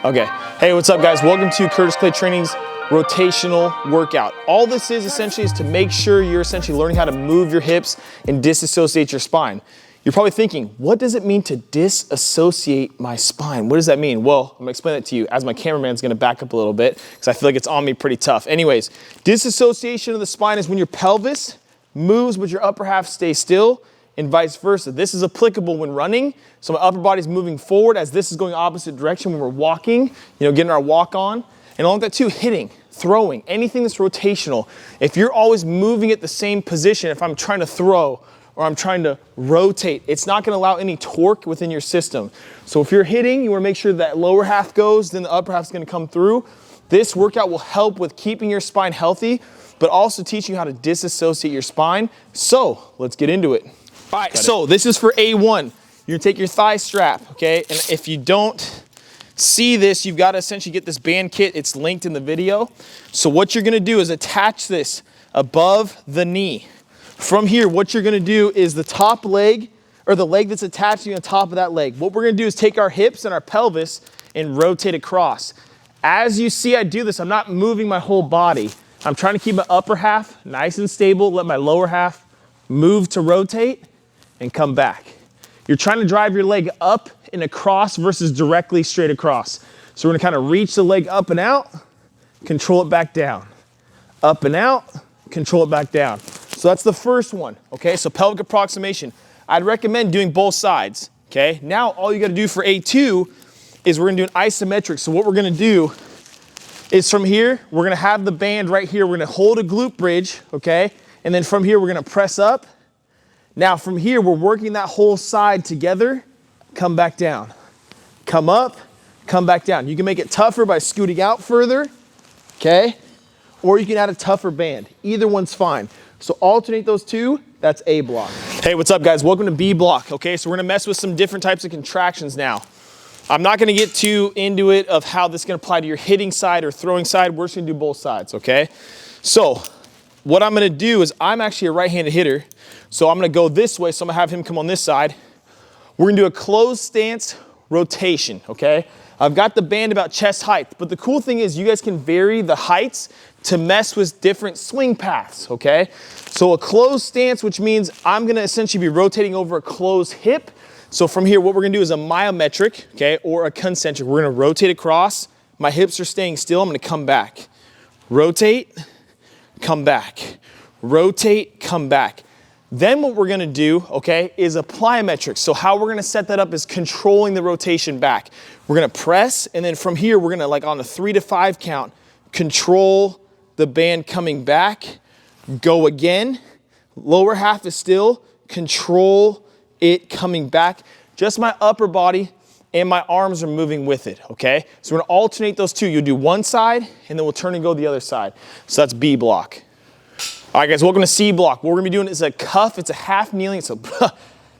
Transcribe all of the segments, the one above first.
Okay. Hey, what's up, guys? Welcome to Curtis Clay Training's rotational workout. All this is essentially is to make sure you're essentially learning how to move your hips and disassociate your spine. You're probably thinking, what does it mean to disassociate my spine? What does that mean? Well, I'm gonna explain it to you as my cameraman's gonna back up a little bit because I feel like it's on me pretty tough. Anyways, disassociation of the spine is when your pelvis moves but your upper half stays still, and vice versa. This is applicable when running. So my upper body's moving forward as this is going opposite direction when we're walking, getting our walk on. And along with that too, hitting, throwing, anything that's rotational. If you're always moving at the same position, if I'm trying to throw or I'm trying to rotate, it's not gonna allow any torque within your system. So if you're hitting, you wanna make sure that lower half goes, then the upper half's gonna come through. This workout will help with keeping your spine healthy, but also teach you how to disassociate your spine. So let's get into it. All right, so this is for A1. You're gonna take your thigh strap, okay? And if you don't see this, you've gotta essentially get this band kit. It's linked in the video. So what you're gonna do is attach this above the knee. From here, what you're gonna do is the top leg, or the leg that's attached to you on top of that leg. What we're gonna do is take our hips and our pelvis and rotate across. As you see I do this, I'm not moving my whole body. I'm trying to keep my upper half nice and stable, let my lower half move to rotate and come back. You're trying to drive your leg up and across versus directly straight across. So we're gonna kind of reach the leg up and out, control it back down. Up and out, control it back down. So that's the first one, okay? So pelvic approximation. I'd recommend doing both sides, okay? Now all you gotta do for A2 is we're gonna do an isometric. So what we're gonna do is from here, we're gonna have the band right here. We're gonna hold a glute bridge, okay? And then from here, we're gonna press up. Now from here, we're working that whole side together, come back down. Come up, come back down. You can make it tougher by scooting out further, okay? Or you can add a tougher band. Either one's fine. So alternate those two, that's A block. Hey, what's up, guys? Welcome to B block, okay? So we're gonna mess with some different types of contractions now. I'm not gonna get too into it of how this is gonna apply to your hitting side or throwing side. We're just gonna do both sides, okay? So what I'm gonna do is I'm actually a right-handed hitter. So I'm gonna go this way, so I'm gonna have him come on this side. We're gonna do a closed stance rotation, okay? I've got the band about chest height, but the cool thing is you guys can vary the heights to mess with different swing paths, okay? So a closed stance, which means I'm gonna essentially be rotating over a closed hip. So from here, what we're gonna do is a myometric, okay, or a concentric. We're gonna rotate across, my hips are staying still, I'm gonna come back. Rotate, come back. Rotate, come back. Then what we're gonna do, okay, is a plyometric. So how we're gonna set that up is controlling the rotation back. We're gonna press, and then from here, we're gonna, like on a 3 to 5 count, control the band coming back, go again, lower half is still, control it coming back. Just my upper body and my arms are moving with it, okay? So we're gonna alternate those two. You'll do one side, and then we'll turn and go the other side. So that's B block. All right, guys, welcome to C block. What we're gonna be doing is a cuff. It's a half kneeling. So this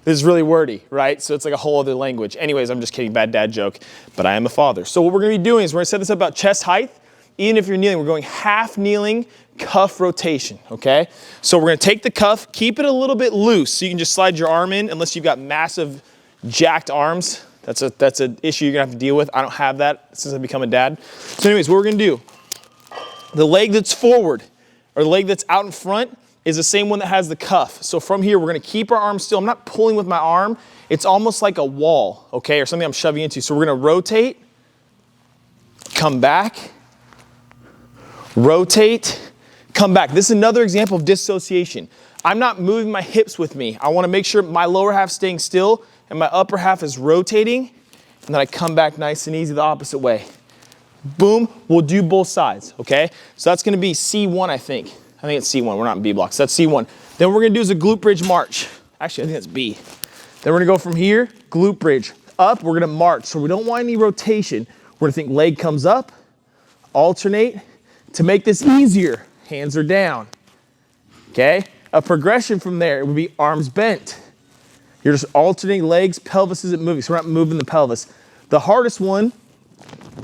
is really wordy, right? So it's like a whole other language. Anyways, I'm just kidding, bad dad joke, but I am a father. So what we're gonna be doing is we're gonna set this up about chest height. Even if you're kneeling, we're going half kneeling cuff rotation, okay? So we're gonna take the cuff, keep it a little bit loose so you can just slide your arm in unless you've got massive jacked arms. That's an issue you're gonna have to deal with. I don't have that since I've become a dad. So anyways, what we're gonna do, the leg that's forward, or the leg that's out in front is the same one that has the cuff. So from here, we're gonna keep our arm still. I'm not pulling with my arm. It's almost like a wall, okay, or something I'm shoving into. So we're gonna rotate, come back, rotate, come back. This is another example of dissociation. I'm not moving my hips with me. I wanna make sure my lower half's staying still and my upper half is rotating, and then I come back nice and easy the opposite way. Boom, we'll do both sides, okay? So that's gonna be C1, I think. I think it's C1, we're not in B blocks, so that's C1. Then what we're gonna do is a glute bridge march. Actually, I think that's B. Then we're gonna go from here, glute bridge. Up, we're gonna march, so we don't want any rotation. We're gonna think leg comes up, alternate. To make this easier, hands are down, okay? A progression from there, it would be arms bent. You're just alternating legs, pelvis isn't moving, so we're not moving the pelvis. The hardest one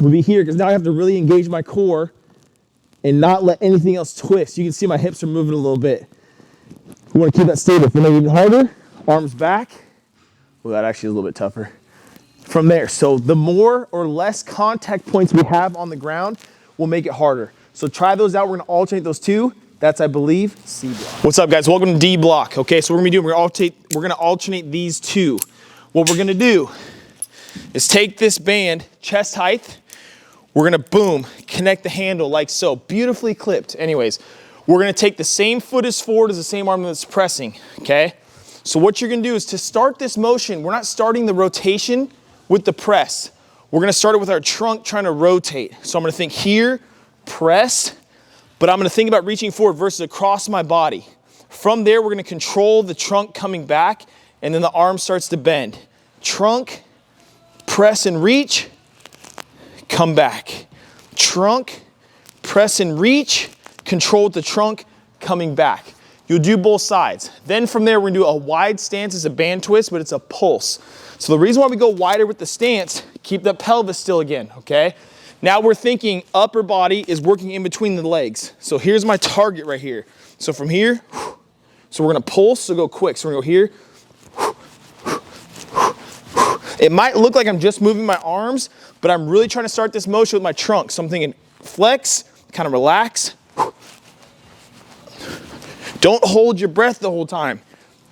would be here, because now I have to really engage my core and not let anything else twist. You can see my hips are moving a little bit. We want to keep that stable. For me, even harder, arms back. Well, that actually is a little bit tougher. from there. So the more or less contact points we have on the ground will make it harder. So try those out. We're gonna alternate those two. That's, I believe, C block. What's up, guys? Welcome to D block. Okay, so what we're gonna alternate these two. What we're gonna do is take this band, chest height, we're gonna, boom, connect the handle like so, beautifully clipped. Anyways, we're gonna take the same foot as forward as the same arm that's pressing, okay? So what you're gonna do is to start this motion, we're not starting the rotation with the press. We're gonna start it with our trunk trying to rotate. So I'm gonna think here, press, but I'm gonna think about reaching forward versus across my body. From there, we're gonna control the trunk coming back, and then the arm starts to bend. Trunk, press and reach, come back. Trunk, press and reach, control with the trunk, coming back. You'll do both sides. Then from there, we're gonna do a wide stance as a band twist, but it's a pulse. So the reason why we go wider with the stance, keep the pelvis still again, okay? Now we're thinking upper body is working in between the legs. So here's my target right here. So from here, so we're gonna pulse, so go quick. So we're gonna go here. It might look like I'm just moving my arms, but I'm really trying to start this motion with my trunk. So I'm thinking flex, kind of relax. Don't hold your breath the whole time.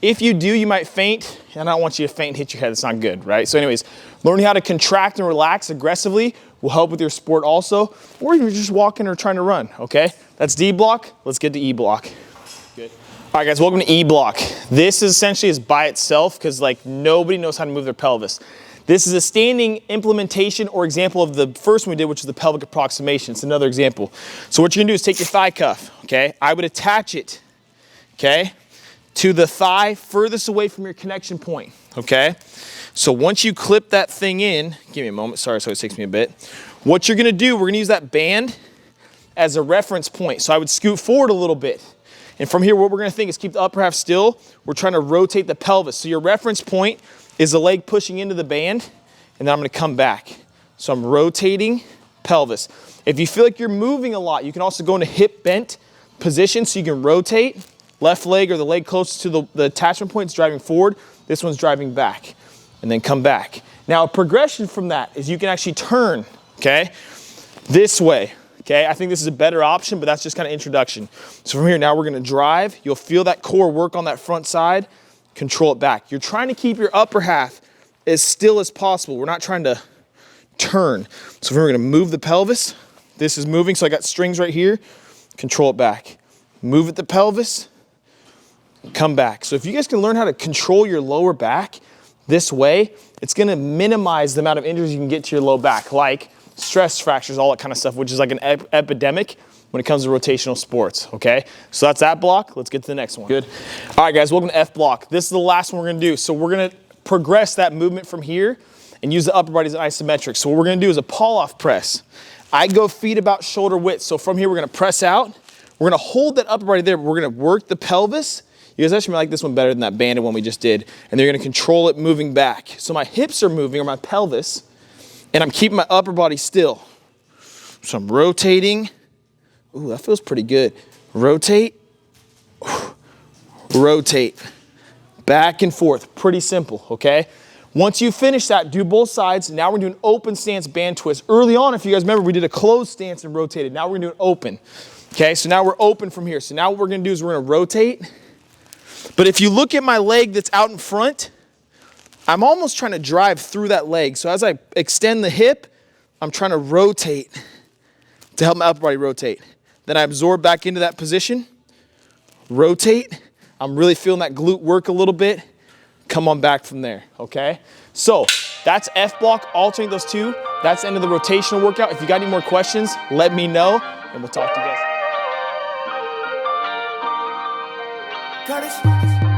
If you do, you might faint, and I don't want you to faint and hit your head. It's not good, right? So anyways, learning how to contract and relax aggressively will help with your sport also, or you're just walking or trying to run, okay? That's D block. Let's get to E block. Good. All right, guys, welcome to E block. This is essentially is by itself because like nobody knows how to move their pelvis. This is a standing implementation or example of the first one we did, which is the pelvic approximation. It's another example. So what you're gonna do is take your thigh cuff, okay? I would attach it, okay, to the thigh furthest away from your connection point, okay? So once you clip that thing in, give me a moment, sorry, so it takes me a bit. What you're gonna do, we're gonna use that band as a reference point. So I would scoot forward a little bit. And from here, what we're gonna think is keep the upper half still. We're trying to rotate the pelvis. So your reference point is the leg pushing into the band, and then I'm gonna come back. So I'm rotating pelvis. If you feel like you're moving a lot, you can also go into hip bent position so you can rotate. Left leg or the leg closest to the attachment point is driving forward. This one's driving back, and then come back. Now, a progression from that is you can actually turn, okay, this way. Okay, I think this is a better option, but that's just kind of introduction. So from here, now we're gonna drive. You'll feel that core work on that front side, control it back. You're trying to keep your upper half as still as possible. We're not trying to turn. So we're gonna move the pelvis. This is moving, so I got strings right here. Control it back. Move at the pelvis, come back. So if you guys can learn how to control your lower back this way, it's gonna minimize the amount of injuries you can get to your low back, like stress fractures, all that kind of stuff, which is like an epidemic when it comes to rotational sports, okay? So that's that block. Let's get to the next one. Good. All right, guys, welcome to F block. This is the last one we're gonna do. So we're gonna progress that movement from here and use the upper body as an isometric. So what we're gonna do is a pull-off press. I go feet about shoulder width. So from here, we're gonna press out. We're gonna hold that upper body there, but we're gonna work the pelvis. You guys actually might like this one better than that banded one we just did. And then you're gonna control it moving back. So my hips are moving, or my pelvis, and I'm keeping my upper body still. So I'm rotating. Ooh, that feels pretty good. Rotate, rotate, back and forth. Pretty simple, okay? Once you finish that, do both sides. Now we're doing open stance band twist. Early on, if you guys remember, we did a closed stance and rotated. Now we're gonna do an open. Okay, so now we're open from here. So now what we're gonna do is we're gonna rotate. But if you look at my leg that's out in front, I'm almost trying to drive through that leg. So as I extend the hip, I'm trying to rotate to help my upper body rotate. Then I absorb back into that position, rotate. I'm really feeling that glute work a little bit. Come on back from there, okay? So that's F block, alternate those two. That's the end of the rotational workout. If you got any more questions, let me know, and we'll talk to you guys. Curtis.